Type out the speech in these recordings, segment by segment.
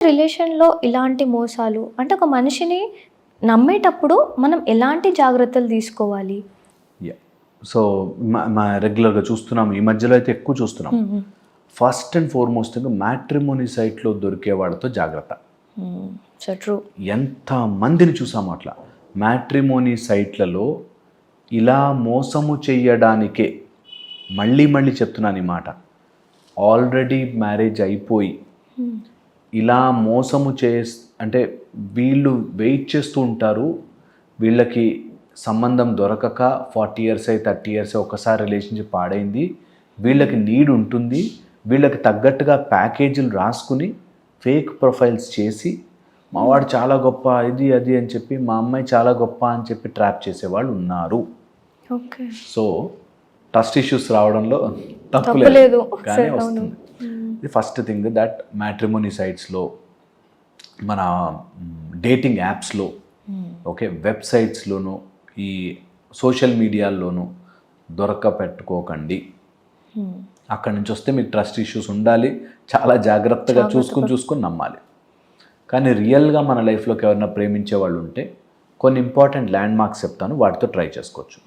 రిలేషన్‌లో ఇలాంటి మోసాలు అంటే ఒక మనిషిని నమ్మేటప్పుడు మనం ఎలాంటి జాగ్రత్తలు తీసుకోవాలి? యాహ్! సో, రెగ్యులర్‌గా చూస్తున్నాం. ఈ మధ్యలో అయితే ఎక్కువ చూస్తున్నాం. ఫస్ట్ అండ్ ఫార్‌మోస్ట్‌గా మ్యాట్రిమోనీ సైట్‌లో దొరికే వాళ్ళతో జాగ్రత్త. So true. ఎంతమందిని చూసామో అట్లా. మ్యాట్రిమోనీ సైట్‌లలో ఇలా మోసము చెయ్యడానికే మళ్ళీ మళ్ళీ చెప్తున్నాను ఈ మాట. ఆల్రెడీ మ్యారేజ్ అయిపోయి ఇలా మోసము అంటే వీళ్ళు వెయిట్ చేస్తూ ఉంటారు. వీళ్ళకి సంబంధం దొరకక 40 ఇయర్స్ 30 ఇయర్స్ ఒకసారి రిలేషన్షిప్ పాడైంది. వీళ్ళకి నీడ్ ఉంటుంది. వీళ్ళకి తగ్గట్టుగా ప్యాకేజీలు రాసుకుని ఫేక్ ప్రొఫైల్స్ చేసి మావాడు చాలా గొప్ప ఇది అది అని చెప్పి మా అమ్మాయి చాలా గొప్ప అని చెప్పి ట్రాప్ చేసేవాళ్ళు ఉన్నారు. ఓకే. సో ట్రస్ట్ ఇష్యూస్ రావడంలో తప్పు లేదు, కానీ వస్తుంది. ఇది ఫస్ట్ థింగ్ దట్ మ్యాట్రిమోనీ సైట్స్లో, మన డేటింగ్ యాప్స్లో, ఓకే, వెబ్సైట్స్లోనూ, ఈ సోషల్ మీడియాల్లోనూ పెట్టుకోకండి. అక్కడి నుంచి వస్తే మీకు ట్రస్ట్ ఇష్యూస్ ఉండాలి. చాలా జాగ్రత్తగా చూసుకుని నమ్మాలి. కానీ రియల్గా మన లైఫ్లోకి ఎవరైనా ప్రేమించే వాళ్ళు ఉంటే కొన్ని ఇంపార్టెంట్ ల్యాండ్ మార్క్స్ చెప్తాను, వాటితో ట్రై చేసుకోవచ్చు.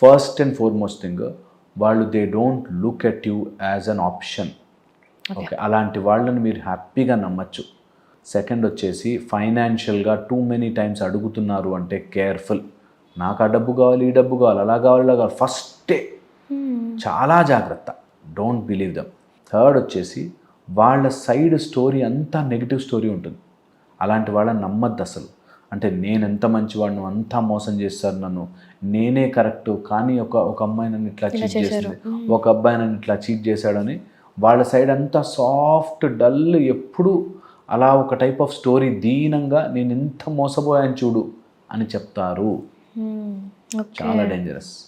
ఫస్ట్ అండ్ ఫార్మోస్ట్ థింగ్, వాళ్ళు they don't look at you as an option. Okay, అలాంటి వాళ్ళని మీరు హ్యాపీగా నమ్మచ్చు. సెకండ్ వచ్చేసి ఫైనాన్షియల్గా టూ మెనీ టైమ్స్ అడుగుతున్నారు అంటే కేర్ఫుల్. నాకు ఆ డబ్బు కావాలి, ఈ డబ్బు కావాలి, అలా కావాలి, ఇలా కావాలి, ఫస్టే చాలా జాగ్రత్త. Don't believe dum. థర్డ్ వచ్చేసి వాళ్ళ సైడ్ స్టోరీ అంతా నెగిటివ్ స్టోరీ ఉంటుంది. అలాంటి వాళ్ళని నమ్మద్దు అసలు. అంటే నేను ఎంత మంచివాడిను, అంతా మోసం చేస్తారు నన్ను, నేనే కరెక్టు, కానీ ఒక అమ్మాయి నన్ను ఇట్లా చీట్ చేసింది, ఒక అబ్బాయి నన్ను ఇట్లా చీట్ చేశాడని వాళ్ళ సైడ్ అంతా సాఫ్ట్ డల్, ఎప్పుడు అలా ఒక టైప్ ఆఫ్ స్టోరీ దీనంగా నేను ఎంత మోసపోయాను చూడు అని చెప్తారు. చాలా డేంజరస్.